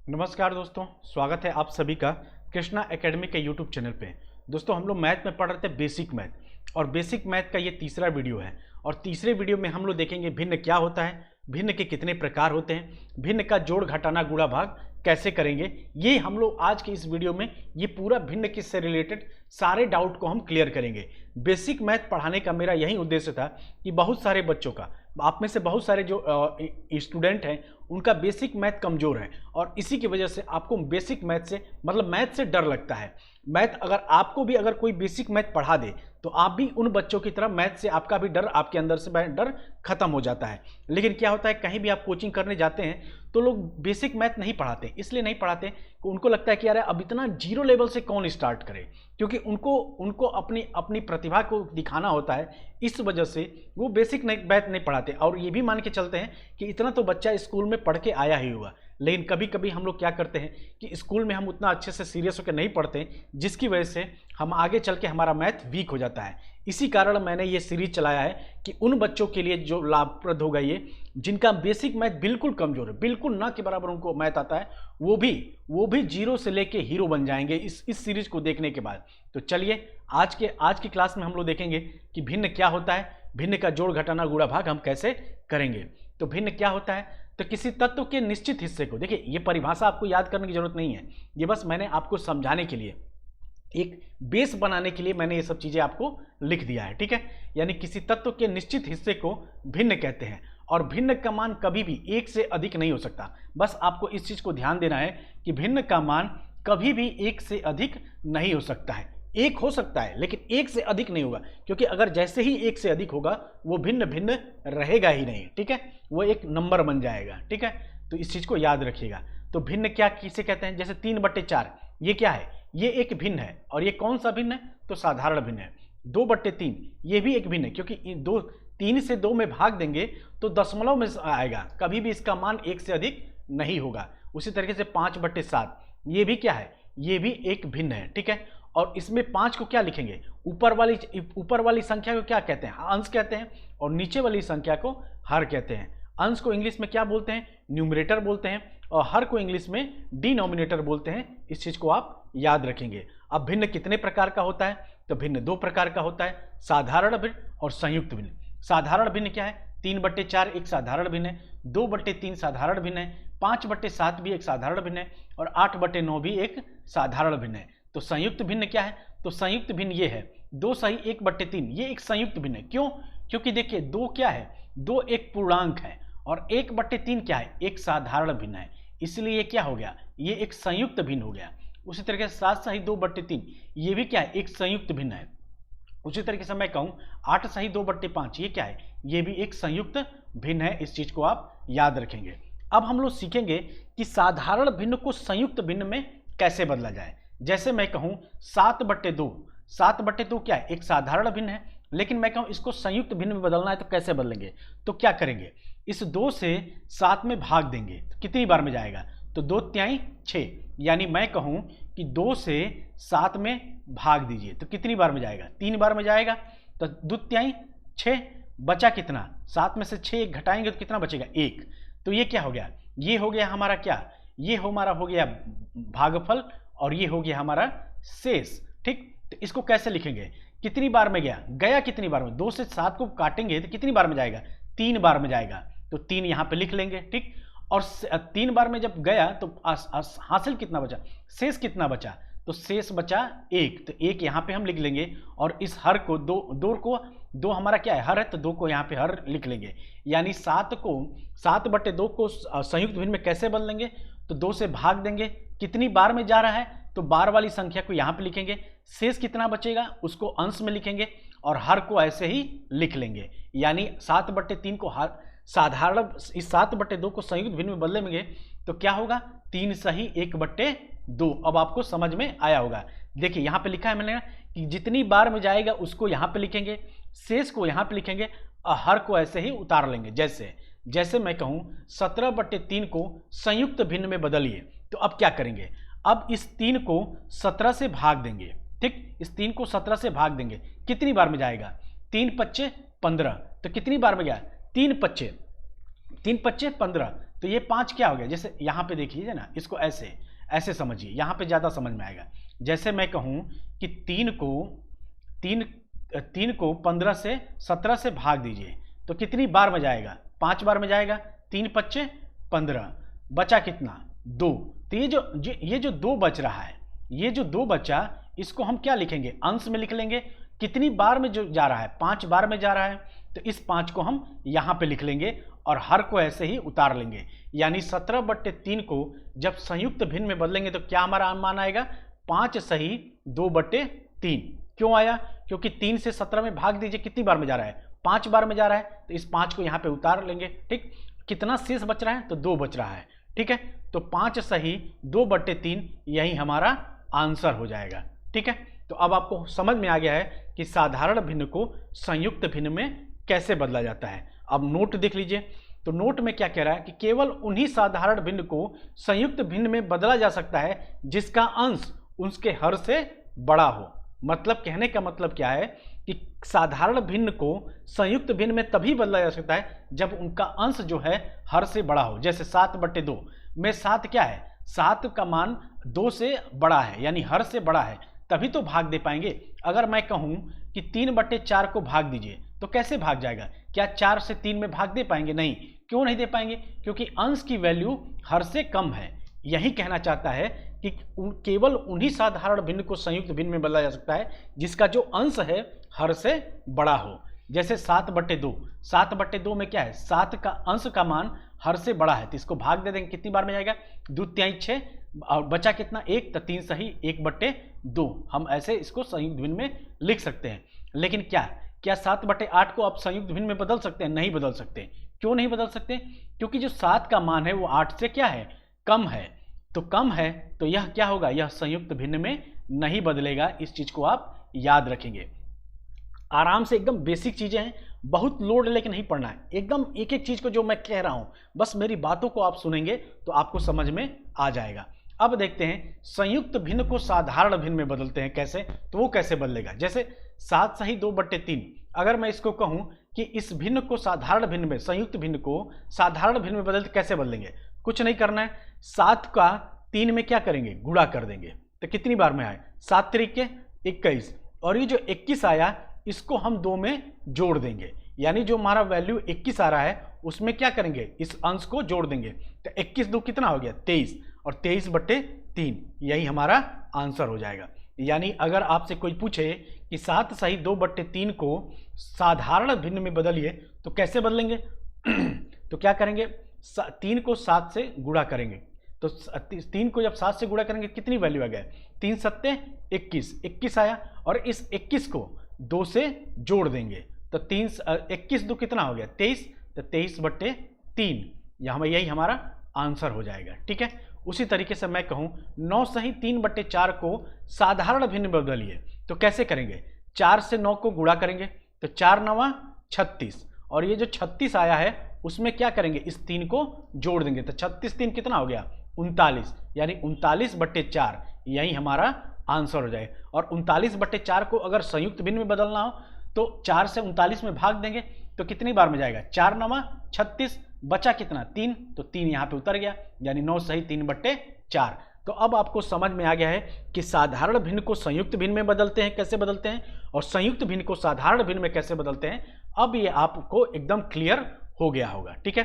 नमस्कार दोस्तों, स्वागत है आप सभी का कृष्णा एकेडमी के यूट्यूब चैनल पे। दोस्तों, हम लोग मैथ में पढ़ रहे थे बेसिक मैथ, और बेसिक मैथ का ये तीसरा वीडियो है। और तीसरे वीडियो में हम लोग देखेंगे भिन्न क्या होता है, भिन्न के कितने प्रकार होते हैं, भिन्न का जोड़ घटाना गुणा भाग कैसे करेंगे। ये हम लोग आज के इस वीडियो में ये पूरा भिन्न के से रिलेटेड सारे डाउट को हम क्लियर करेंगे। बेसिक मैथ पढ़ाने का मेरा यही उद्देश्य था कि बहुत सारे बच्चों का, आप में से बहुत सारे जो स्टूडेंट हैं उनका बेसिक मैथ कमज़ोर है, और इसी की वजह से आपको बेसिक मैथ से मतलब मैथ से डर लगता है। मैथ अगर आपको भी अगर कोई बेसिक मैथ पढ़ा दे तो आप भी उन बच्चों की तरह मैथ से आपका भी डर, आपके अंदर से डर खत्म हो जाता है। लेकिन क्या होता है, कहीं भी आप कोचिंग करने जाते हैं तो लोग बेसिक मैथ नहीं पढ़ाते। इसलिए नहीं पढ़ाते कि उनको लगता है कि यार अब इतना जीरो लेवल से कौन स्टार्ट करे, क्योंकि उनको अपनी प्रतिभा को दिखाना होता है। इस वजह से वो बेसिक मैथ नहीं पढ़ाते, और ये भी मान के चलते हैं कि इतना तो बच्चा स्कूल में पढ़ के आया ही हुआ। लेकिन कभी कभी हम लोग क्या करते हैं कि स्कूल में हम उतना अच्छे से सीरियस होकर नहीं पढ़ते, जिसकी वजह से हम आगे चल के हमारा मैथ वीक हो जाता है। इसी कारण मैंने ये सीरीज चलाया है कि उन बच्चों के लिए जो लाभप्रद होगा ये, जिनका बेसिक मैथ बिल्कुल कमजोर है, बिल्कुल ना के बराबर उनको मैथ आता है, वो भी जीरो से लेके हीरो बन जाएंगे इस सीरीज को देखने के बाद। तो चलिए आज की क्लास में हम लोग देखेंगे कि भिन्न क्या होता है, भिन्न का जोड़ घटाना गुणा भाग हम कैसे करेंगे। तो भिन्न क्या होता है, तो किसी तत्व के निश्चित हिस्से को, देखिए ये परिभाषा आपको याद करने की जरूरत नहीं है, ये बस मैंने आपको समझाने के लिए, एक बेस बनाने के लिए मैंने ये सब चीजें आपको लिख दिया है, ठीक है। यानी किसी तत्व के निश्चित हिस्से को भिन्न कहते हैं, और भिन्न का मान कभी भी एक से अधिक नहीं हो सकता। बस आपको इस चीज को ध्यान देना है कि भिन्न का मान कभी भी एक से अधिक नहीं हो सकता है। एक हो सकता है लेकिन एक से अधिक नहीं होगा, क्योंकि अगर जैसे ही एक से अधिक होगा वो भिन्न भिन्न रहेगा ही नहीं, ठीक है, वो एक नंबर बन जाएगा, ठीक है। तो इस चीज को याद रखिएगा। तो भिन्न क्या किसे कहते हैं, जैसे 3/4 ये क्या है, ये एक भिन्न है। और ये कौन सा भिन्न है, तो साधारण भिन्न है। 2/3 ये भी एक भिन्न है, क्योंकि 3 से 2 में भाग देंगे तो दशमलव में आएगा, कभी भी इसका मान एक से अधिक नहीं होगा। उसी तरीके से 5/7 ये भी क्या है, ये भी एक भिन्न है, ठीक है। और इसमें 5 को क्या लिखेंगे, ऊपर वाली संख्या को क्या कहते हैं, अंश कहते हैं, और नीचे वाली संख्या को हर कहते हैं। अंश को इंग्लिश में क्या बोलते हैं, न्यूमरेटर बोलते हैं, और हर को इंग्लिश में डिनोमिनेटर बोलते हैं। इस चीज को आप याद रखेंगे। अब भिन्न कितने प्रकार का होता है, तो भिन्न 2 प्रकार का होता है, साधारण भिन्न और संयुक्त भिन्न। साधारण भिन्न क्या है, 3/4 एक साधारण भिन्न है, 2/3 साधारण भिन्न है, 5/7 भी एक साधारण भिन्न है, और 8/9 भी एक साधारण भिन्न है। तो संयुक्त भिन्न क्या है, तो संयुक्त भिन्न ये है 2 सही 1/3, ये एक संयुक्त भिन्न है। क्यों, क्योंकि देखिए 2 क्या है, 2 एक पूर्णांक है, और 1/3 क्या है, एक साधारण भिन्न है, इसलिए ये क्या हो गया, ये एक संयुक्त भिन्न हो गया। उसी तरीके से 7 सही 2/3 ये भी क्या है, एक संयुक्त भिन्न है। उसी तरीके से मैं कहूं 8 सही 2/5 ये क्या है, ये भी एक संयुक्त भिन्न है। इस चीज को आप याद रखेंगे। अब हम लोग सीखेंगे कि साधारण भिन्न को संयुक्त भिन्न में कैसे बदला जाए। जैसे मैं कहूं 7/2, 7/2 क्या है, एक साधारण भिन्न है, लेकिन मैं कहूं इसको संयुक्त भिन्न में बदलना है, तो कैसे बदलेंगे, तो क्या करेंगे, इस 2 से 7 में भाग देंगे तो कितनी बार में जाएगा, तो 2 तिहाई 6, यानी मैं कहूं कि 2 से 7 में भाग दीजिए तो कितनी बार में जाएगा, 3 बार में जाएगा। तो 2 तिहाई 6, बचा कितना, 7 में से 6 घटाएंगे तो कितना बचेगा, 1। तो ये क्या हो गया, ये हो गया हमारा क्या, ये हमारा हो गया भागफल, और ये हो गया हमारा शेष, ठीक। तो इसको कैसे लिखेंगे, कितनी बार में गया कितनी बार में, 2 से 7 को काटेंगे तो कितनी बार में जाएगा, 3 बार में जाएगा, तो 3 यहां पे लिख लेंगे, ठीक। और 3 बार में जब गया तो हासिल कितना बचा, शेष कितना बचा, तो शेष बचा 1, तो 1 यहां पे हम लिख लेंगे। और इस हर को दो हमारा क्या है, हर है, तो 2 को यहां पे हर लिख लेंगे। यानी 7/2 को संयुक्त भिन्न में कैसे बदलेंगे, तो 2 से भाग देंगे, कितनी बार में जा रहा है, तो बार वाली संख्या को यहां पे लिखेंगे, शेष कितना बचेगा उसको अंश में लिखेंगे, और हर को ऐसे ही लिख लेंगे। यानी 7/3 को हर साधारण, इस 7/2 को संयुक्त भिन्न में बदलेंगे तो क्या होगा, 3 सही 1/2। अब आपको समझ में आया होगा। देखिए यहां पे लिखा है मैंने कि जितनी बार में जाएगा उसको यहां पे लिखेंगे, शेष को यहां पे लिखेंगे, और हर को ऐसे ही उतार लेंगे। जैसे मैं कहूं 17/3 को संयुक्त भिन्न में बदलिए, तो अब क्या करेंगे, अब इस 3 को 17 से भाग देंगे, ठीक, इस 3 को 17 से भाग देंगे, कितनी बार में जाएगा, 3 × 5 = 15, तो कितनी बार में गया, 3 × 5 = 15, तो ये 5 क्या हो गया, जैसे यहाँ पे देखिए ना, इसको ऐसे ऐसे समझिए, यहाँ पे ज़्यादा समझ में आएगा। जैसे मैं कहूँ कि 3 को 15 से 17 से भाग दीजिए तो कितनी बार में जाएगा, 5 बार में जाएगा। 3 पच्चे 15, बचा कितना 2। तो ये जो 2 बच रहा है, ये जो 2 बचा, इसको हम क्या लिखेंगे, अंश में लिख लेंगे। कितनी बार में जो जा रहा है, 5 बार में जा रहा है, तो इस 5 को हम यहाँ पे लिख लेंगे और हर को ऐसे ही उतार लेंगे। यानी 17/3 को जब संयुक्त भिन्न में बदलेंगे तो क्या हमारा मान आएगा, 5 सही 2/3। क्यों आया, क्योंकि 3 से 17 में भाग दीजिए, कितनी बार में जा रहा है, 5 बार में जा रहा है, तो इस 5 को यहाँ पे उतार लेंगे। ठीक, कितना शेष बच रहा है, तो 2 बच रहा है। ठीक है, तो 5 सही 2/3 यही हमारा आंसर हो जाएगा। ठीक है, तो अब आपको समझ में आ गया है कि साधारण भिन्न को संयुक्त भिन्न में कैसे बदला जाता है। अब नोट देख लीजिए, तो नोट में क्या कह रहा है कि केवल उन्हीं साधारण भिन्न को संयुक्त भिन्न में बदला जा सकता है जिसका अंश उसके हर से बड़ा हो। मतलब कहने का मतलब क्या है कि साधारण भिन्न को संयुक्त भिन्न में तभी बदला जा सकता है जब उनका अंश जो है हर से बड़ा हो। जैसे 7/2 में 7 क्या है, 7 का मान 2 से बड़ा है, यानी हर से बड़ा है, तभी तो भाग दे पाएंगे। अगर मैं कहूं कि 3/4 को भाग दीजिए तो कैसे भाग जाएगा, क्या 4 से 3 में भाग दे पाएंगे, नहीं। क्यों नहीं दे पाएंगे, क्योंकि अंश की वैल्यू हर से कम है। यही कहना चाहता है कि केवल उन्हीं साधारण भिन्न को संयुक्त भिन्न में बदला जा सकता है जिसका जो अंश है हर से बड़ा हो। जैसे 7/2 में क्या है, 7 का अंश का मान हर से बड़ा है, तो इसको भाग दे देंगे, कितनी बार में जाएगा, 2 तिहाई 6 और बचा कितना 1, तो 3 सही 1/2। हम ऐसे इसको संयुक्त भिन्न में लिख सकते हैं। लेकिन क्या 7/8 को आप संयुक्त भिन्न में बदल सकते हैं, नहीं बदल सकते। क्यों नहीं बदल सकते, क्योंकि जो 7 का मान है वो 8 से क्या है, कम है। तो कम है तो यह क्या होगा, यह संयुक्त भिन्न में नहीं बदलेगा। इस चीज को आप याद रखेंगे। आराम से, एकदम बेसिक चीजें हैं, बहुत लोड लेके नहीं पढ़ना है, एकदम एक एक चीज को जो मैं कह रहा हूं बस मेरी बातों को आप सुनेंगे तो आपको समझ में आ जाएगा। अब देखते हैं संयुक्त भिन्न को साधारण भिन्न में बदलते हैं कैसे, तो वो कैसे बदलेगा। जैसे 7 सही 2/3, अगर मैं इसको कहूं कि इस भिन्न को साधारण भिन्न में, संयुक्त भिन्न को साधारण भिन्न में बदलते कैसे बदलेंगे, कुछ नहीं करना है, 7 का 3 में क्या करेंगे, गुणा कर देंगे, तो कितनी बार में आए, 7 त्रिके 21, और ये जो 21 आया इसको हम 2 में जोड़ देंगे, यानी जो हमारा वैल्यू 21 आ रहा है उसमें क्या करेंगे, इस अंश को जोड़ देंगे, तो 21 2 कितना हो गया 23, और 23/3 यही हमारा आंसर हो जाएगा। यानी अगर आपसे कोई पूछे कि 7 सही 2/3 को साधारण भिन्न में बदलिए तो कैसे बदलेंगे तो क्या करेंगे, 3 को 7 से गुणा करेंगे, तो 3 को जब 7 से गुणा करेंगे कितनी वैल्यू आ गया, 3 सत्ते 21 आया, और इस 21 को 2 से जोड़ देंगे, तो 21 2 कितना हो गया 23, तो 23/3 यही हमारा आंसर हो जाएगा। ठीक है, उसी तरीके से मैं कहूं 9 सही 3/4 को साधारण भिन्न में बदलिए तो कैसे करेंगे, 4 से 9 को गुणा करेंगे, तो 4 9 36, और ये जो 36 आया है उसमें क्या करेंगे, इस 3 को जोड़ देंगे, तो 36 3 कितना हो गया 39, यानी 39/4 यही हमारा आंसर हो जाए। और 39/4 को अगर संयुक्त भिन्न में बदलना हो तो 4 से 39 में भाग देंगे तो कितनी बार में जाएगा, 4 9 36, बचा कितना 3, तो 3 यहाँ पे उतर गया, यानी 9 सही 3/4। तो अब आपको समझ में आ गया है कि साधारण भिन्न को संयुक्त भिन्न में बदलते हैं कैसे बदलते हैं, और संयुक्त भिन्न को साधारण भिन्न में कैसे बदलते हैं। अब ये आपको एकदम क्लियर हो गया होगा। ठीक है,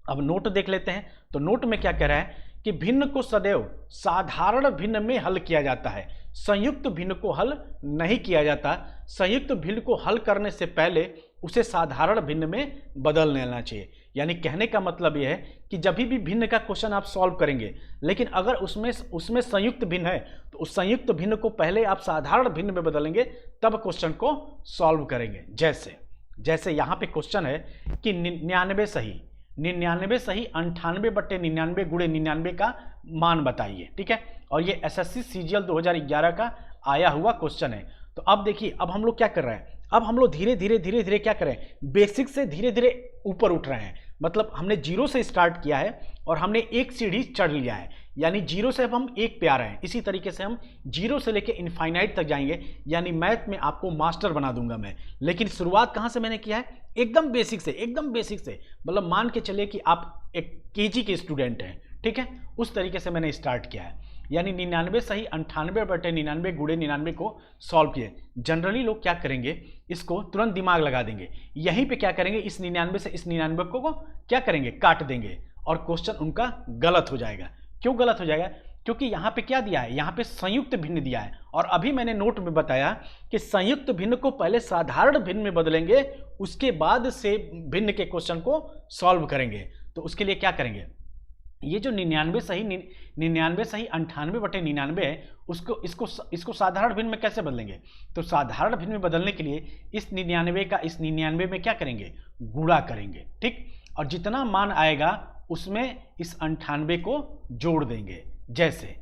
अब नोट देख लेते हैं। तो नोट में क्या कह रहा है कि भिन्न को सदैव साधारण भिन्न में हल किया जाता है, संयुक्त भिन्न को हल नहीं किया जाता। संयुक्त भिन्न को हल करने से पहले उसे साधारण भिन्न में बदल लेना चाहिए। यानी कहने का मतलब यह है कि जब भी भिन्न का क्वेश्चन आप सॉल्व करेंगे, लेकिन अगर उसमें संयुक्त भिन्न है तो उस संयुक्त भिन्न को पहले आप साधारण भिन्न में बदलेंगे तब क्वेश्चन को सॉल्व करेंगे। जैसे यहाँ पे क्वेश्चन है कि 99 सही 98/99 गुणे 99 का मान बताइए। ठीक है, और ये एसएससी सीजीएल 2011 का आया हुआ क्वेश्चन है। तो अब देखिए, अब हम लोग क्या कर रहे हैं, अब हम लोग धीरे धीरे क्या करें, बेसिक से धीरे धीरे ऊपर उठ रहे हैं। मतलब हमने 0 से स्टार्ट किया है और हमने एक सीढ़ी चढ़ लिया है। यानी जीरो से अब हम एक पे आ रहे हैं, इसी तरीके से हम जीरो से लेके इनफाइनाइट तक जाएंगे, यानी मैथ में आपको मास्टर बना दूंगा मैं। लेकिन शुरुआत कहाँ से मैंने किया है, एकदम बेसिक से, एकदम बेसिक से, मतलब मान के चलिए कि आप एक केजी के स्टूडेंट हैं, ठीक है, उस तरीके से मैंने स्टार्ट किया है। यानी 99 सही 98/99 गुणे 99 को सॉल्व किए। जनरली लोग क्या करेंगे, इसको तुरंत दिमाग लगा देंगे, यहीं पे क्या करेंगे, इस 99 से इस 99 को क्या करेंगे, काट देंगे, और क्वेश्चन उनका गलत हो जाएगा। क्यों गलत हो जाएगा, क्योंकि यहाँ पे क्या दिया है, यहाँ पे संयुक्त भिन्न दिया है, और अभी मैंने नोट में बताया कि संयुक्त भिन्न को पहले साधारण भिन्न में बदलेंगे, उसके बाद से भिन्न के क्वेश्चन को सॉल्व करेंगे। तो उसके लिए क्या करेंगे, ये जो 99 सही 98/99 है, इसको साधारण भिन्न में कैसे बदलेंगे, तो साधारण भिन्न में बदलने के लिए इस 99 का इस 99 में क्या करेंगे, गुणा करेंगे, ठीक, और जितना मान आएगा उसमें इस 98 को जोड़ देंगे। जैसे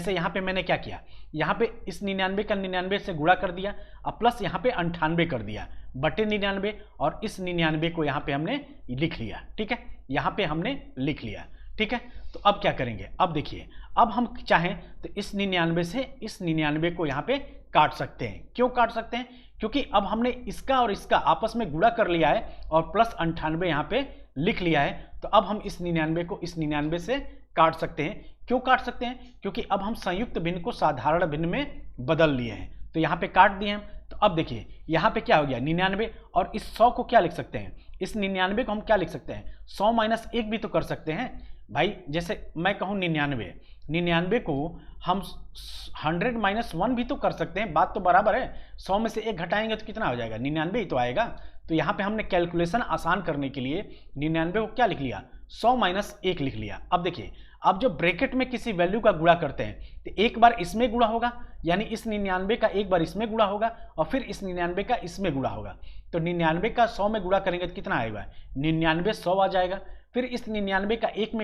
यहाँ पे मैंने क्या किया, यहाँ पे इस 99 का 99 से गुणा कर दिया, अब प्लस यहाँ पे 98 कर दिया बटे 99, और इस 99 को यहाँ पे हमने लिख लिया, ठीक है, यहाँ पे हमने लिख लिया, ठीक है। तो अब क्या करेंगे, अब देखिए, अब हम चाहें तो इस 99 से इस 99 को यहाँ पे काट सकते हैं। क्यों काट सकते हैं, क्योंकि अब हमने इसका और इसका आपस में गुणा कर लिया है और प्लस 98 यहाँ पे लिख लिया है। तो अब हम इस 99 को इस 99 से काट सकते हैं। क्यों काट सकते हैं, क्योंकि अब हम संयुक्त भिन्न को साधारण भिन्न में बदल लिए हैं, तो यहाँ पे काट दिए हम। तो अब देखिए यहाँ पे क्या हो गया, 99, और इस 100 को क्या लिख सकते हैं, इस 99 को हम क्या लिख सकते हैं, 100 - 1 भी तो कर सकते हैं भाई। जैसे मैं कहूँ 99 को हम 100 - 1 भी तो कर सकते हैं, बात तो बराबर है। 100 में से 1 घटाएंगे तो कितना हो जाएगा, 99 ही तो आएगा। तो यहाँ पे हमने कैलकुलेशन आसान करने के लिए 99 को क्या लिख लिया, 100 - 1 लिख लिया। अब देखिए, अब जो ब्रैकेट में किसी वैल्यू का गुणा करते हैं तो एक बार इसमें गुणा होगा, यानी इस 99 का एक बार इसमें गुणा होगा, और फिर इस 99 का इसमें गुणा होगा। तो 99 का 100 में गुणा करेंगे तो कितना आएगा, 99 100 आ जाएगा। फिर इस 99 का एक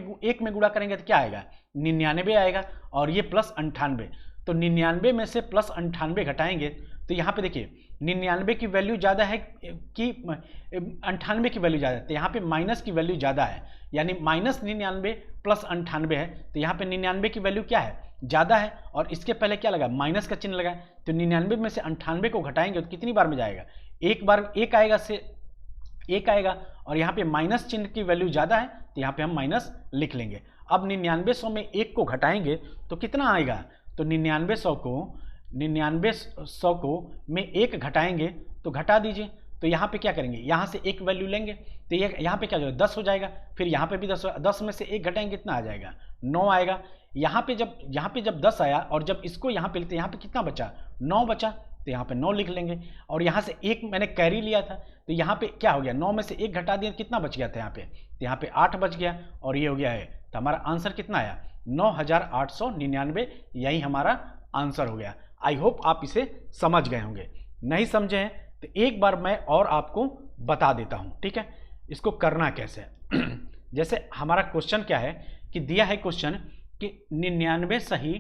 में गुणा करेंगे तो क्या आएगा, 99 आएगा, और ये प्लस 98। तो 99 में से प्लस 98 घटाएंगे तो यहाँ पे देखिए 99 की वैल्यू ज़्यादा है कि 98 की वैल्यू ज़्यादा है, तो यहाँ पे माइनस की वैल्यू ज़्यादा है, यानी -99 प्लस 98 है। तो यहाँ पे 99 की वैल्यू क्या है, ज़्यादा है, और इसके पहले क्या लगा, माइनस का चिन्ह लगा। तो 99 में से 98 को घटाएंगे तो कितनी बार में जाएगा, एक बार एक आएगा, से एक आएगा, और यहाँ पे माइनस चिन्ह की वैल्यू ज़्यादा है तो यहाँ पे हम माइनस लिख लेंगे। अब 99 100 में 1 को घटाएंगे तो कितना आएगा, तो 99 100 को में 1 घटाएंगे तो घटा दीजिए। तो यहाँ पे क्या करेंगे, यहाँ से एक वैल्यू लेंगे तो ये यहाँ पे क्या हो जाएगा, 10 हो जाएगा। फिर यहाँ पे भी 10 में से 1 घटाएंगे कितना आ जाएगा, 9 आएगा। यहाँ पे जब 10 आया और जब इसको यहाँ पे लेते यहाँ पे कितना बचा, 9 बचा, तो यहाँ पे 9 लिख लेंगे। और यहाँ से एक मैंने कैरी लिया था तो यहाँ पे क्या हो गया, 9 में से 1 घटा दिया कितना बच गया था यहाँ पे, तो यहाँ पे 8 बच गया, और ये हो गया है। तो हमारा आंसर कितना आया, 9899, यही हमारा आंसर हो गया। आई होप आप इसे समझ गए होंगे। नहीं समझे हैं तो एक बार मैं और आपको बता देता हूँ, ठीक है, इसको करना कैसे। जैसे हमारा क्वेश्चन क्या है कि दिया है क्वेश्चन कि 99 सही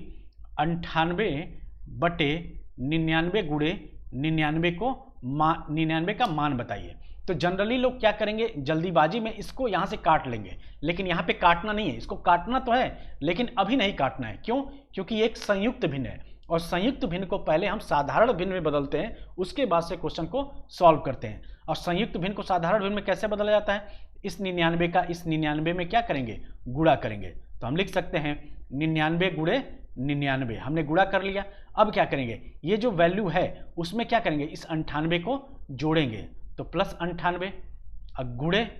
98/99 गुणे 99 को 99 का मान बताइए। तो जनरली लोग क्या करेंगे, जल्दीबाजी में इसको यहाँ से काट लेंगे, लेकिन यहाँ पे काटना नहीं है, इसको काटना तो है लेकिन अभी नहीं काटना है। क्यों, क्योंकि ये एक संयुक्त भिन्न है, और संयुक्त भिन्न को पहले हम साधारण भिन्न में बदलते हैं, उसके बाद से क्वेश्चन को सॉल्व करते हैं। और संयुक्त भिन्न को साधारण भिन्न में कैसे बदला जाता है, इस 99 का इस 99 में क्या करेंगे, गुणा करेंगे। तो हम लिख सकते हैं 99 गुणे 99, हमने गुणा कर लिया। अब क्या करेंगे, ये जो वैल्यू है उसमें क्या करेंगे, इस 98 को जोड़ेंगे, तो प्लस 98, अब गुणे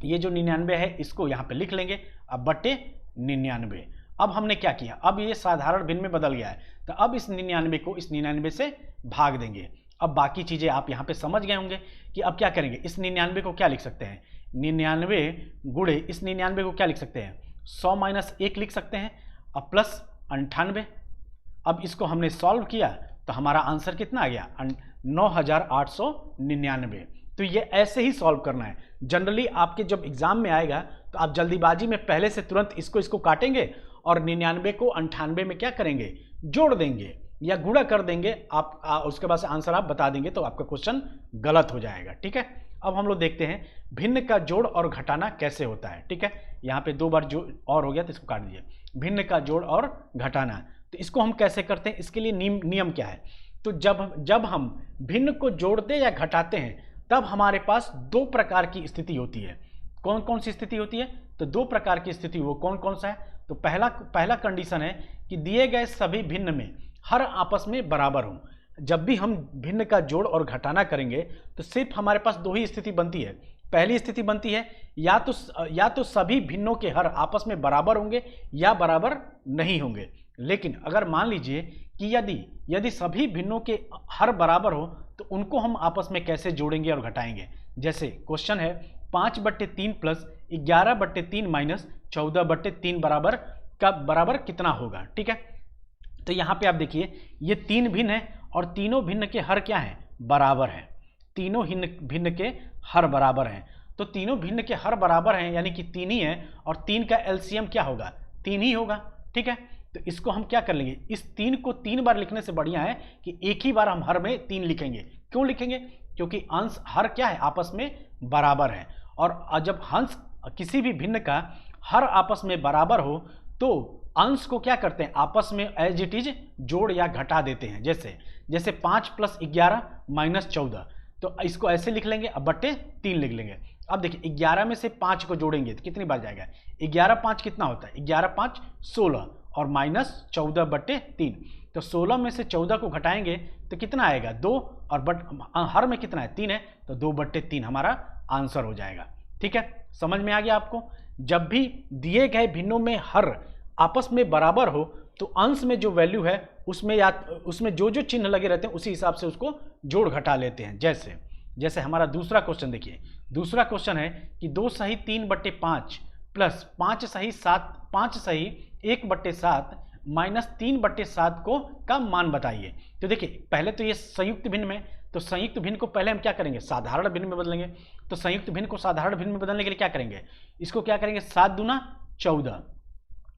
ये जो 99 है इसको यहाँ पे लिख लेंगे, अब बटे 99। अब हमने क्या किया, अब ये साधारण भिन्न में बदल गया है, तो अब इस 99 को इस 99 से भाग देंगे। अब बाकी चीज़ें आप यहाँ पे समझ गए होंगे कि अब क्या करेंगे, इस 99 को क्या लिख सकते हैं, 99 गुणे इस 99 को क्या लिख सकते हैं, 100 - 1 लिख सकते हैं, अब प्लस 98। अब इसको हमने सॉल्व किया तो हमारा आंसर कितना आ गया, 9899। तो ये ऐसे ही सॉल्व करना है। जनरली आपके जब एग्जाम में आएगा तो आप जल्दीबाजी में पहले से तुरंत इसको काटेंगे और 99 को 98 में क्या करेंगे, जोड़ देंगे या गुणा कर देंगे। आप उसके बाद से आंसर आप बता देंगे तो आपका क्वेश्चन गलत हो जाएगा, ठीक है। अब हम लोग देखते हैं भिन्न का जोड़ और घटाना कैसे होता है। ठीक है, यहाँ पे 2 बार जो और हो गया तो इसको काट दीजिए। भिन्न का जोड़ और घटाना, तो इसको हम कैसे करते हैं, इसके लिए नियम क्या है। तो जब हम भिन्न को जोड़ते या घटाते हैं तब हमारे पास 2 प्रकार की स्थिति होती है। कौन कौन सी स्थिति होती है, तो 2 प्रकार की स्थिति, वो कौन कौन सा है। तो पहला कंडीशन है कि दिए गए सभी भिन्न में हर आपस में बराबर हों। जब भी हम भिन्न का जोड़ और घटाना करेंगे तो सिर्फ हमारे पास 2 ही स्थिति बनती है। पहली स्थिति बनती है या तो सभी भिन्नों के हर आपस में बराबर होंगे या बराबर नहीं होंगे। लेकिन अगर मान लीजिए कि यदि सभी भिन्नों के हर बराबर हो तो उनको हम आपस में कैसे जोड़ेंगे और घटाएंगे। जैसे क्वेश्चन है 5/3 प्लस 11/3 माइनस 14/3 बराबर कितना होगा। ठीक है, तो यहाँ पे आप देखिए ये 3 भिन्न है और तीनों भिन्न के हर क्या हैं, बराबर हैं। तीनों भिन्न के हर बराबर हैं, तो तीनों भिन्न के हर बराबर हैं यानी कि 3 ही है, और 3 का एलसीएम क्या होगा, 3 ही होगा। ठीक है, तो इसको हम क्या कर लेंगे, इस 3 को 3 बार लिखने से बढ़िया है कि एक ही बार हम हर में 3 लिखेंगे। क्यों लिखेंगे, क्योंकि अंश हर क्या है, आपस में बराबर है। और जब अंश किसी भी भिन्न का हर आपस में बराबर हो तो अंश को क्या करते हैं, आपस में एज इट इज जोड़ या घटा देते हैं। जैसे 5 + 11 - 14, तो इसको ऐसे लिख लेंगे, अब बट्टे 3 लिख लेंगे। अब देखिए 11 में से 5 को जोड़ेंगे तो कितनी बार जाएगा, 11 5 कितना होता है, 11 5 16 और -14/3, तो 16 में से 14 को घटाएंगे तो कितना आएगा, 2, और हर में कितना है, 3 है, तो 2/3 हमारा आंसर हो जाएगा। ठीक है, समझ में आ गया आपको। जब भी दिए गए भिन्नों में हर आपस में बराबर हो तो अंश में जो वैल्यू है उसमें जो चिन्ह लगे रहते हैं उसी हिसाब से उसको जोड़ घटा लेते हैं। जैसे हमारा दूसरा क्वेश्चन देखिए, दूसरा क्वेश्चन है कि 2 सही 3/5 प्लस 5 सही 1/7 माइनस 3/7 का मान बताइए। तो देखिए पहले तो ये संयुक्त भिन्न में, तो संयुक्त भिन्न को पहले हम क्या करेंगे, साधारण भिन्न में बदलेंगे। तो संयुक्त भिन्न को साधारण भिन्न में बदलने के लिए क्या करेंगे, इसको क्या करेंगे, 7 दूना 14,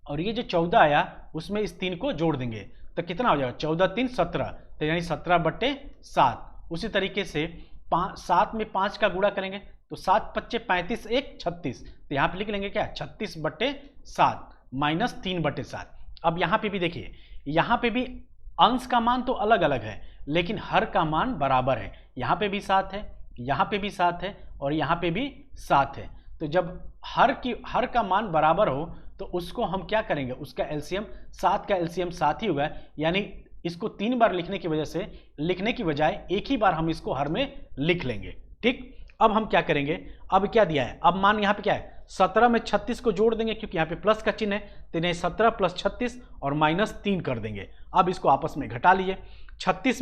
और ये जो 14 आया उसमें इस 3 को जोड़ देंगे तो कितना हो जाएगा, 14 3 17, तो यानी 17/7। उसी तरीके से 7 में 5 का गुणा करेंगे तो 7 × 5 = 35, 1 36, तो यहाँ पे लिख लेंगे क्या, 36/7 माइनस 3/7। अब यहाँ पे भी देखिए, यहाँ पे भी अंश का मान तो अलग अलग है लेकिन हर का मान बराबर है। यहाँ पे भी 7 है, यहाँ पे भी 7 है और यहाँ पे भी 7 है। तो जब हर का मान बराबर हो तो उसको हम क्या करेंगे, उसका एलसीएम 7 का एलसीएम 7 ही होगा, यानी इसको 3 बार लिखने की बजाय एक ही बार हम इसको हर में लिख लेंगे। ठीक, अब हम क्या करेंगे, अब क्या दिया है, अब मान यहाँ पे क्या है, 17 में 36 को जोड़ देंगे क्योंकि यहाँ पे प्लस का चिन्ह है, तो नहीं 17 + 36 और -3 कर देंगे। अब इसको आपस में घटा लीजिए, 36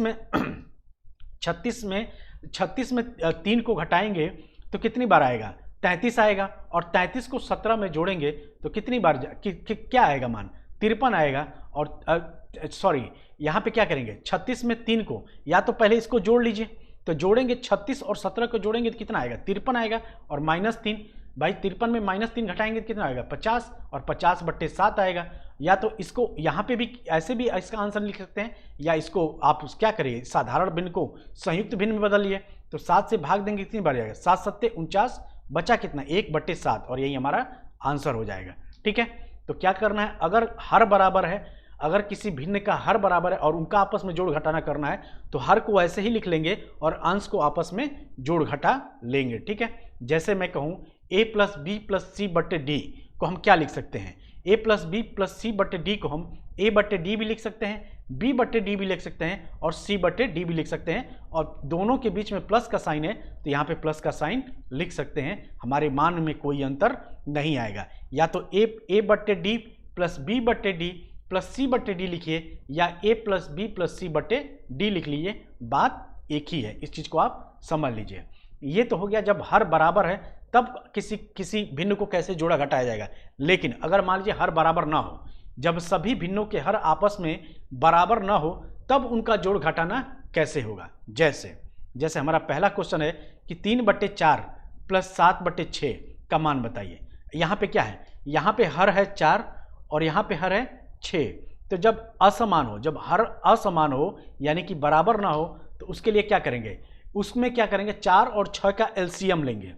में 3 को घटाएंगे तो कितनी बार आएगा, 33 आएगा, और 33 को 17 में जोड़ेंगे तो कितनी बार क्या आएगा मान, 53 आएगा। और यहाँ पे क्या करेंगे, 36 में 3 को, या तो पहले इसको जोड़ लीजिए, तो जोड़ेंगे 36 और 17 को जोड़ेंगे तो कितना आएगा, 53 आएगा, और -3, भाई 53 में -3 घटाएंगे तो कितना आएगा, 50, और 50/7 आएगा। या तो इसको यहाँ पे भी ऐसे भी इसका आंसर लिख सकते हैं, या इसको आप क्या करिए, साधारण भिन्न को संयुक्त भिन्न में बदलिए, तो 7 से भाग देंगे कितनी बार जाएगा, 7 × 7 = 49, बचा कितना, 1/7, और यही हमारा आंसर हो जाएगा। ठीक है, तो क्या करना है, अगर हर बराबर है, अगर किसी भिन्न का हर बराबर है और उनका आपस में जोड़ घटाना करना है तो हर को ऐसे ही लिख लेंगे और अंश को आपस में जोड़ घटा लेंगे। ठीक है, जैसे मैं कहूँ a + b + c/d को हम क्या लिख सकते हैं, a + b + c/d को हम a/d भी लिख सकते हैं, b/d भी लिख सकते हैं और c/d भी लिख सकते हैं, और दोनों के बीच में प्लस का साइन है तो यहाँ पे प्लस का साइन लिख सकते हैं। हमारे मान में कोई अंतर नहीं आएगा, या तो a/d + b/d + c/d लिखिए, या a + b + c/d लिख लीजिए, बात एक ही है। इस चीज़ को आप समझ लीजिए। ये तो हो गया जब हर बराबर है तब किसी भिन्न को कैसे जोड़ा घटाया जाएगा। लेकिन अगर मान लीजिए हर बराबर ना हो, जब सभी भिन्नों के हर आपस में बराबर ना हो तब उनका जोड़ घटाना कैसे होगा। जैसे हमारा पहला क्वेश्चन है कि 3/4 + 7/6 का मान बताइए। यहाँ पे क्या है, यहाँ पे हर है 4 और यहाँ पे हर है 6। तो जब असमान हो, जब हर असमान हो यानी कि बराबर ना हो तो उसके लिए क्या करेंगे, उसमें क्या करेंगे 4 और 6 का एलसीएम लेंगे।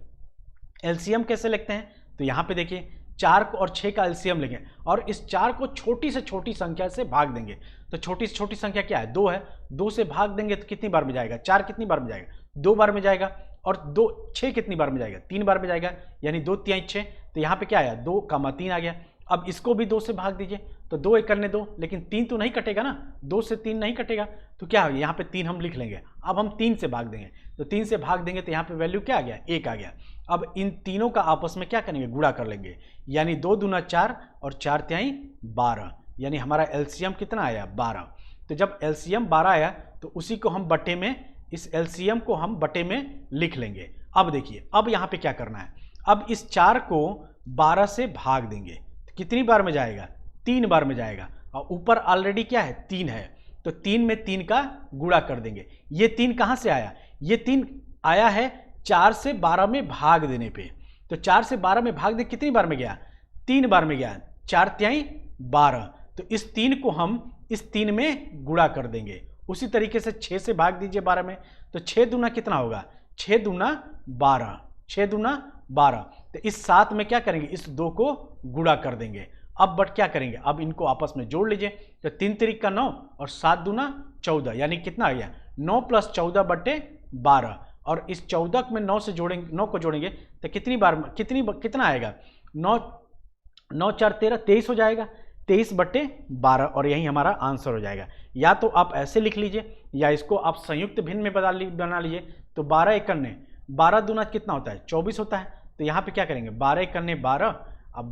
एलसीएम कैसे लिखते हैं, तो यहाँ पे देखिए 4 और 6 का एलसीएम लेंगे और इस 4 को छोटी से छोटी संख्या से भाग देंगे। तो छोटी से छोटी संख्या क्या है, 2 है, 2 से भाग देंगे तो कितनी बार में जाएगा, 4 कितनी बार में जाएगा, 2 बार में जाएगा, और 6 कितनी बार में जाएगा, 3 बार में जाएगा, यानी 2 तिहाई 6। तो यहाँ पे क्या आया, 2 का 3 आ गया। अब इसको भी 2 से भाग दीजिए, तो 2 एक करने 2, लेकिन 3 तो नहीं कटेगा ना, 2 से 3 नहीं कटेगा, तो क्या होगा, यहाँ पे 3 हम लिख लेंगे। अब हम 3 से भाग देंगे, तो 3 से भाग देंगे तो यहाँ पे वैल्यू क्या आ गया, 1 आ गया। अब इन तीनों का आपस में क्या करेंगे, गुणा कर लेंगे, यानी 2 दूना 4 और 4 तिहाई 12, यानी हमारा एलसीएम कितना आया, 12। तो जब एलसीएम 12 आया तो उसी को हम बटे में, इस एलसीएम को हम बटे में लिख लेंगे। अब देखिए, अब यहाँ पे क्या करना है, अब इस 4 को 12 से भाग देंगे तो कितनी बार में जाएगा, 3 बार में जाएगा, और ऊपर ऑलरेडी क्या है, 3 है, तो 3 में 3 का गुणा कर देंगे। ये 3 कहाँ से आया, ये 3 आया है 4 से 12 में भाग देने पे। तो 4 से 12 में भाग दे कितनी बार में गया, 3 बार में गया, 4 तिहाई 12। तो इस 3 को हम इस 3 में गुणा कर देंगे। उसी तरीके से 6 से भाग दीजिए 12 में, तो 6 दूना कितना होगा, 6 दूना 12, 6 दूना 12। तो इस 7 में क्या करेंगे, इस 2 को गुणा कर देंगे। अब बट क्या करेंगे, अब इनको आपस में जोड़ लीजिए, तो 3 तिरिक का 9 और 7 दूना 14, यानी कितना आ गया, 9 + 14 बटे 12। और इस 14 में 9 से जोड़ेंगे, 9 को जोड़ेंगे तो कितनी बार, कितना आएगा, 9 9 4 13, 23 हो जाएगा, 23 बटे 12, और यही हमारा आंसर हो जाएगा। या तो आप ऐसे लिख लीजिए, या इसको आप संयुक्त भिन्न में बना लीजिए। तो 12 एकन्ने 12 दूना कितना होता है, 24 होता है। तो यहाँ पे क्या करेंगे, 12 एकन्ने 12, अब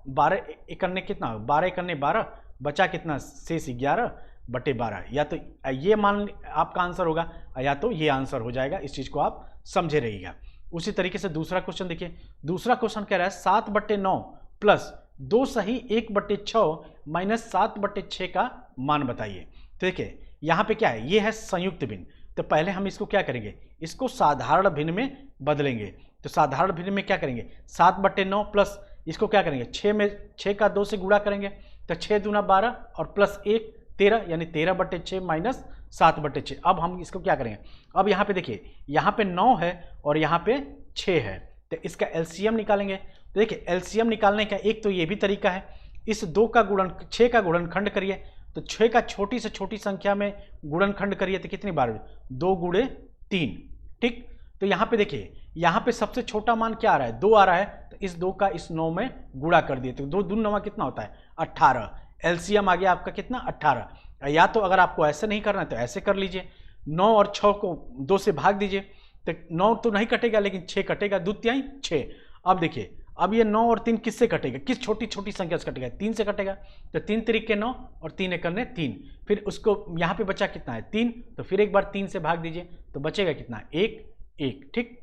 12 एकन्ने कितना, 12 एकन्ने 12, बचा कितना, शेष 11 बटे 12। या तो ये मान आपका आंसर होगा, या तो ये आंसर हो जाएगा। इस चीज़ को आप समझे रहिएगा। उसी तरीके से दूसरा क्वेश्चन देखिए, दूसरा क्वेश्चन कह रहा है 7 बटे 9 प्लस 2 सही 1 बटे 6 माइनस 7 बटे 6 का मान बताइए। तो देखिए यहाँ पे क्या है, ये है संयुक्त भिन्न। तो पहले हम इसको क्या करेंगे, इसको साधारण भिन्न में बदलेंगे। तो साधारण भिन्न में क्या करेंगे, 7 बटे 9 प्लस इसको क्या करेंगे, 6 में 6 का 2 से गुणा करेंगे, तो 6 दूना 12 और प्लस 1 13, यानी 13 बटे 6 माइनस 7 बटे 6। अब हम इसको क्या करेंगे, अब यहाँ पे देखिए, यहाँ पे 9 है और यहाँ पे 6 है, तो इसका एलसीएम निकालेंगे। तो देखिए एलसीएम निकालने का एक तो ये भी तरीका है, इस 2 का गुणन 6 का गुणनखंड करिए, तो 6 का छोटी से छोटी संख्या में गुणनखंड करिए तो कितनी बार, 2 गुणे 3, ठीक। तो यहाँ पे देखिए, यहाँ पे सबसे छोटा मान क्या आ रहा है, 2 आ रहा है, तो इस 2 का इस 9 में गुणा कर दिए, तो 2 दून 9 कितना होता है, 18। एलसीएम आ गया आपका कितना, 18। या तो अगर आपको ऐसे नहीं करना है तो ऐसे कर लीजिए, 9 और 6 को 2 से भाग दीजिए, तो 9 तो नहीं कटेगा लेकिन 6 कटेगा, 2 तिहाई 6। अब देखिए, अब ये 9 और 3 किससे कटेगा, किस छोटी छोटी संख्या से कटेगा, 3 से कटेगा। तो 3 तिरिक 9 और 3 एकन्ने 3, फिर उसको यहाँ पे बचा कितना है 3, तो फिर एक बार 3 से भाग दीजिए, तो बचेगा कितना 1 1, ठीक।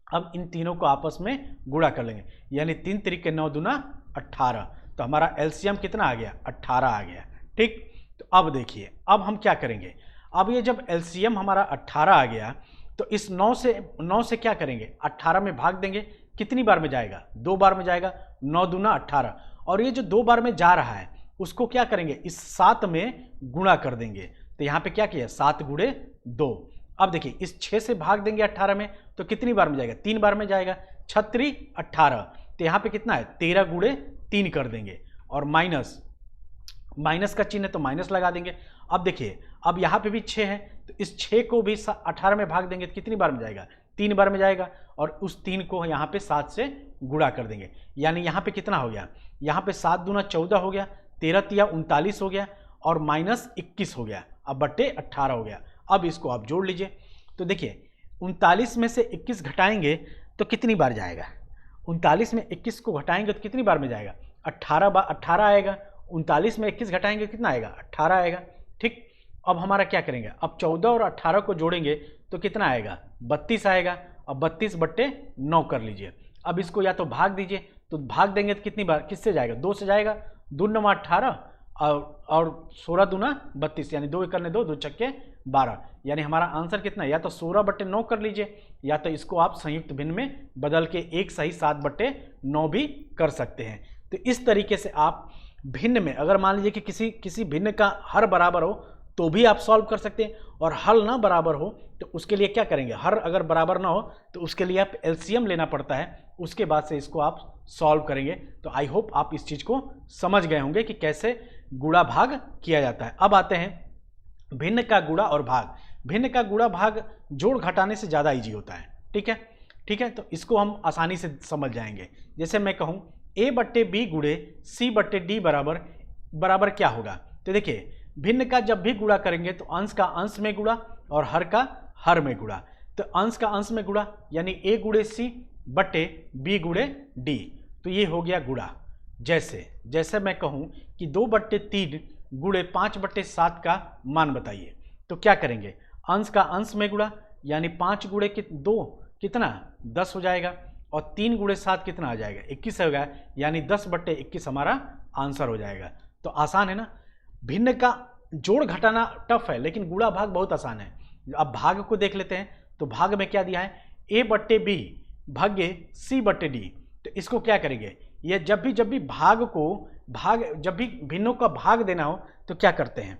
अब इन तीनों को आपस में गुणा कर लेंगे, यानी 3 तिरिक 9 दूना 18, तो हमारा एलसीएम कितना आ गया, 18 आ गया, ठीक। तो अब देखिए, अब हम क्या करेंगे, अब ये जब एलसीएम हमारा 18 आ गया, तो इस 9 से क्या करेंगे, 18 में भाग देंगे, कितनी बार में जाएगा, 2 बार में जाएगा, 9 दूना 18, और ये जो 2 बार में जा रहा है उसको क्या करेंगे, इस 7 में गुणा कर देंगे। तो यहाँ पे क्या किया, 7 गुणे 2। अब देखिए, इस 6 से भाग देंगे 18 में, तो कितनी बार में जाएगा, 3 बार में जाएगा, 6 18, तो यहाँ पे कितना है, 13 गुणे 3 कर देंगे, और माइनस का चिन्ह है तो माइनस लगा देंगे। अब देखिए, अब यहाँ पे भी 6 है, तो इस 6 को भी 18 में भाग देंगे तो कितनी बार में जाएगा, 3 बार में जाएगा, और उस 3 को यहाँ पे 7 से गुणा कर देंगे, यानी यहाँ पे कितना हो गया, यहाँ पे 7 दूना 14 हो गया, 13 तिया 39 हो गया, और माइनस 21 हो गया, अब बटे 18 हो गया। अब इसको आप जोड़ लीजिए, तो देखिए 39 में से 21 घटाएंगे तो कितनी बार जाएगा, 39 में 21 को घटाएंगे तो कितनी बार में जाएगा, 18 आएगा, 39 में 21 घटाएंगे कितना आएगा, 18 आएगा, ठीक। अब हमारा क्या करेंगे, अब 14 और 18 को जोड़ेंगे तो कितना आएगा, 32 आएगा, अब 32 बट्टे 9 कर लीजिए। अब इसको या तो भाग दीजिए, तो भाग देंगे तो कितनी बार, किससे जाएगा, 2 से जाएगा, 2 9 18 और 16 दूना 32, यानी 2 एकन्ने 2, 2 छक्के 12, यानी हमारा आंसर कितना है, या तो 16 बट्टे 9 कर लीजिए, या तो इसको आप संयुक्त भिन्न में बदल के एक सही 7 बट्टे 9 भी कर सकते हैं। तो इस तरीके से आप भिन्न में, अगर मान लीजिए कि किसी भिन्न का हर बराबर हो तो भी आप सॉल्व कर सकते हैं। और हल ना बराबर हो तो उसके लिए क्या करेंगे, हर अगर बराबर ना हो तो उसके लिए आप एलसीएम लेना पड़ता है, उसके बाद से इसको आप सॉल्व करेंगे। तो आई होप आप इस चीज़ को समझ गए होंगे कि कैसे गुणा भाग किया जाता है। अब आते हैं भिन्न का गुणा और भाग। भिन्न का गुणा भाग जोड़ घटाने से ज़्यादा ईजी होता है, ठीक है, ठीक है। तो इसको हम आसानी से समझ जाएंगे। जैसे मैं कहूँ a बट्टे बी गुणे सी बट्टे डी बराबर बराबर क्या होगा। तो देखिए भिन्न का जब भी गुणा करेंगे तो अंश का अंश में गुणा और हर का हर में गुणा। तो अंश का अंश में गुणा यानी a गुणे सी बट्टे बी गुणे डी, तो ये हो गया गुणा। जैसे मैं कहूँ कि 2/3 गुणे 5/7 का मान बताइए, तो क्या करेंगे, अंश का अंश में गुणा यानी 5 गुणे 2 कितना 10 हो जाएगा, और 3 गुणे 7 कितना आ जाएगा 21 होगा, यानी 10/21 हमारा आंसर हो जाएगा। तो आसान है ना। भिन्न का जोड़ घटाना टफ है लेकिन गुणा भाग बहुत आसान है। अब भाग को देख लेते हैं। तो भाग में क्या दिया है, a बट्टे बी भाग्य c बट्टे डी। तो इसको क्या करेंगे, ये जब भी जब भी भिन्नों का भाग देना हो तो क्या करते हैं,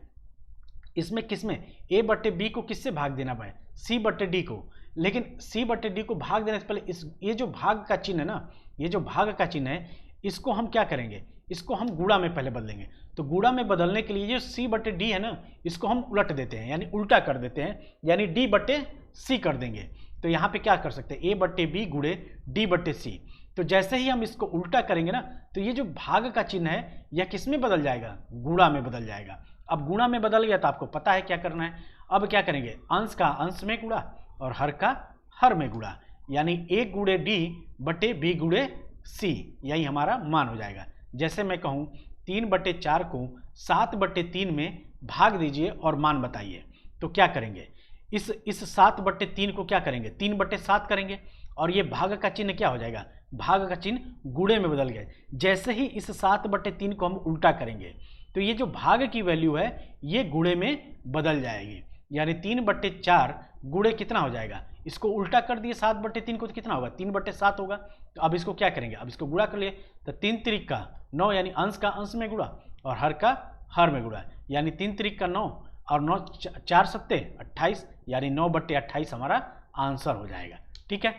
इसमें किसमें a बट्टे बी को किससे भाग देना पड़े, c बट्टे डी को। लेकिन c बट्टे डी को भाग देने से पहले ये जो भाग का चिन्ह है ना, ये जो भाग का चिन्ह है, इसको हम क्या करेंगे, इसको हम गुणा में पहले बदलेंगे। तो गुणा में बदलने के लिए जो c बट्टे डी है ना, इसको हम उलट देते हैं यानी उल्टा कर देते हैं, यानी d बट्टे c कर देंगे। तो यहाँ पे क्या कर सकते हैं, a बट्टे बी गुणे d बट्टे c। तो जैसे ही हम इसको उल्टा करेंगे ना, तो ये जो भाग का चिन्ह है यह किस में बदल जाएगा, गुणा में बदल जाएगा। अब गुणा में बदल गया तो आपको पता है क्या करना है। अब क्या करेंगे, अंश का अंश में गुणा और हर का हर में गुणा, यानी a गुणे डी बटे बी गुणे सी, यही हमारा मान हो जाएगा। जैसे मैं कहूँ 3/4 को 7/3 में भाग दीजिए और मान बताइए, तो क्या करेंगे, इस 7/3 को क्या करेंगे, 3/7 करेंगे, और ये भाग का चिन्ह क्या हो जाएगा, भाग का चिन्ह गुणे में बदल गया। जैसे ही इस 7/3 को हम उल्टा करेंगे तो ये जो भाग की वैल्यू है ये गुणे में बदल जाएगी, यानी 3/4 गुणे कितना हो जाएगा, इसको उल्टा कर दिए 7/3 को तो कितना होगा 3/7 होगा। तो अब इसको क्या करेंगे, अब इसको गुणा कर लिए, तो 3 त्रिक का 9, यानी अंश का अंश में गुणा और हर का हर में गुणा, यानी 3 त्रिक का 9 और 9 4 सत्ते 28, यानी 9/28 हमारा आंसर हो जाएगा। ठीक है।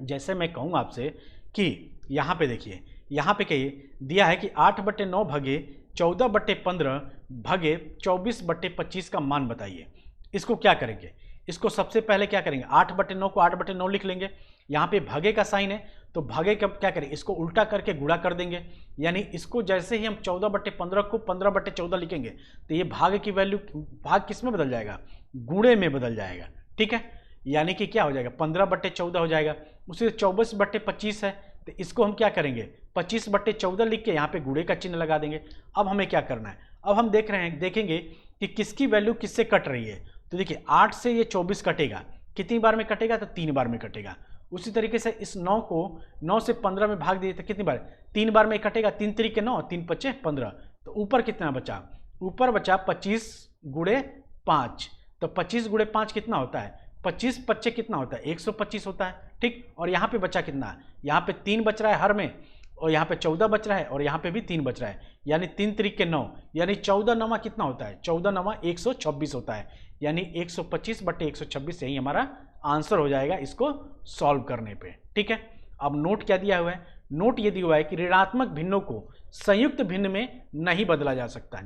जैसे मैं कहूँ आपसे कि यहाँ पे देखिए, यहाँ पे कहिए दिया है कि 8/9 भागे 14/15 भागे 24/25 का मान बताइए। इसको क्या करेंगे, इसको सबसे पहले क्या करेंगे, 8/9 को 8/9 लिख लेंगे। यहाँ पे भागे का साइन है तो भागे का क्या करें, इसको उल्टा करके गुणा कर देंगे, यानी इसको जैसे ही हम 14/15 को 15/14 लिखेंगे तो ये भाग की वैल्यू, भाग किस में बदल जाएगा, गुणे में बदल जाएगा। ठीक है, यानी कि क्या हो जाएगा 15/14 हो जाएगा। उसी 24/25 है तो इसको हम क्या करेंगे 25/14 लिख के यहाँ पे गुणे का चिन्ह लगा देंगे। अब हमें क्या करना है, अब हम देखेंगे कि किसकी वैल्यू किससे कट रही है। तो देखिए 8 से ये 24 कटेगा, कितनी बार में कटेगा, तो 3 बार में कटेगा। उसी तरीके से इस 9 को 9 से 15 में भाग दिए तो कितनी बार, 3 बार में कटेगा, 3 त्रिक के 9, 3 पच्चे 15। तो ऊपर कितना बचा, ऊपर बचा 25 गुणे 5। तो 25 गुणे 5 कितना होता है, 25 पच्चे कितना होता है 125 होता है। ठीक, और यहाँ पे बचा कितना, यहाँ पे 3 बच रहा है हर में, और यहाँ पे 14 बच रहा है, और यहाँ पे भी 3 बच रहा है, यानी 3 त्रिक के 9, यानी 14 नमा कितना होता है, 14 नमा 126 होता है, यानी 125/126 यही हमारा आंसर हो जाएगा इसको सॉल्व करने पे। ठीक है। अब नोट क्या दिया हुआ है, नोट ये दिया हुआ है कि ऋणात्मक भिन्नों को संयुक्त भिन्न में नहीं बदला जा सकता।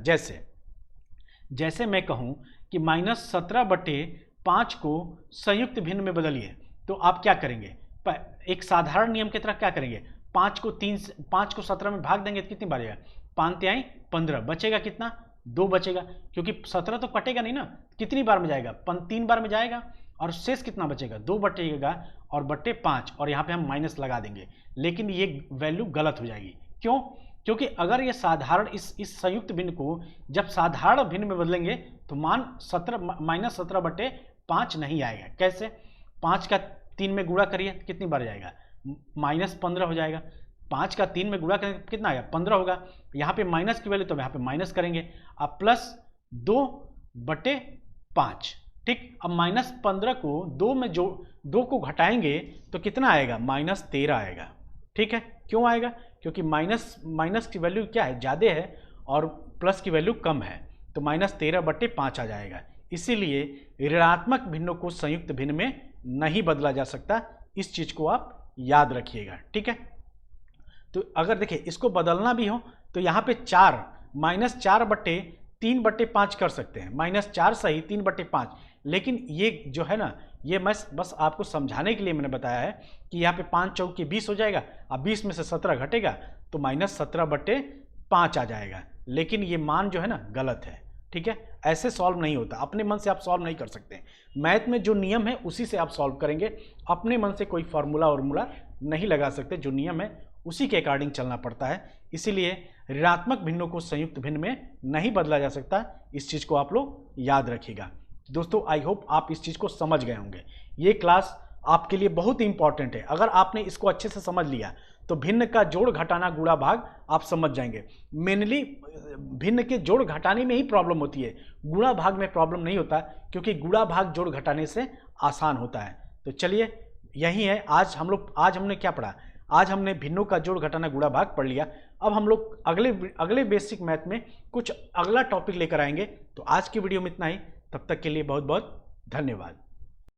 जैसे मैं कहूँ कि -17/5 को संयुक्त भिन्न में बदलिए, तो आप क्या करेंगे, एक साधारण नियम की तरह क्या करेंगे, 5 को 17 में भाग देंगे तो कितनी बार आएगा, 5 तिहाई 15, बचेगा कितना 2 बचेगा, क्योंकि 17 तो कटेगा नहीं ना, कितनी बार में जाएगा 3 बार में जाएगा, और शेष कितना बचेगा 2 बचेगा और बट्टे 5, और यहाँ पे हम माइनस लगा देंगे। लेकिन ये वैल्यू गलत हो जाएगी, क्यों, क्योंकि अगर ये साधारण इस संयुक्त भिन्न को जब साधारण भिन्न में बदलेंगे तो मान -17/5 नहीं आएगा। कैसे, 5 का 3 में गुणा करिए कितनी बार जाएगा, -15 हो जाएगा। 5 का 3 में गुणा करेंगे कितना आएगा 15 होगा। यहाँ पे माइनस की वैल्यू तो यहाँ पे माइनस करेंगे, अब +2/5। ठीक, अब -15 को 2 में जो 2 को घटाएंगे तो कितना आएगा, -13 आएगा। ठीक है, क्यों आएगा, क्योंकि माइनस की वैल्यू क्या है, ज़्यादा है और प्लस की वैल्यू कम है। तो -13/5 आ जाएगा। इसीलिए ऋणात्मक भिन्नों को संयुक्त भिन्न में नहीं बदला जा सकता। इस चीज को आप याद रखिएगा, ठीक है। तो अगर देखिए इसको बदलना भी हो तो यहाँ पे 4 -4/3/5 कर सकते हैं, -4 सही 3/5। लेकिन ये जो है ना, ये मैं बस आपको समझाने के लिए मैंने बताया है कि यहाँ पे 5 चौके 20 हो जाएगा। अब 20 में से 17 घटेगा तो -17/5 आ जाएगा। लेकिन ये मान जो है ना गलत है, ठीक है। ऐसे सॉल्व नहीं होता, अपने मन से आप सॉल्व नहीं कर सकते। मैथ में जो नियम है उसी से आप सॉल्व करेंगे। अपने मन से कोई फार्मूला वार्मूला नहीं लगा सकते, जो नियम है उसी के अकॉर्डिंग चलना पड़ता है। इसीलिए ऋणात्मक भिन्नों को संयुक्त भिन्न में नहीं बदला जा सकता। इस चीज को आप लोग याद रखिएगा। दोस्तों आई होप आप इस चीज को समझ गए होंगे। ये क्लास आपके लिए बहुत ही इंपॉर्टेंट है। अगर आपने इसको अच्छे से समझ लिया तो भिन्न का जोड़ घटाना गुणा भाग आप समझ जाएंगे। मेनली भिन्न के जोड़ घटाने में ही प्रॉब्लम होती है, गुणा भाग में प्रॉब्लम नहीं होता, क्योंकि गुणा भाग जोड़ घटाने से आसान होता है। तो चलिए यही है आज हमने क्या पढ़ा। आज हमने भिन्नों का जोड़ घटाना गुणा भाग पढ़ लिया। अब हम लोग अगले बेसिक मैथ में कुछ अगला टॉपिक लेकर आएंगे। तो आज की वीडियो में इतना ही। तब तक के लिए बहुत बहुत धन्यवाद।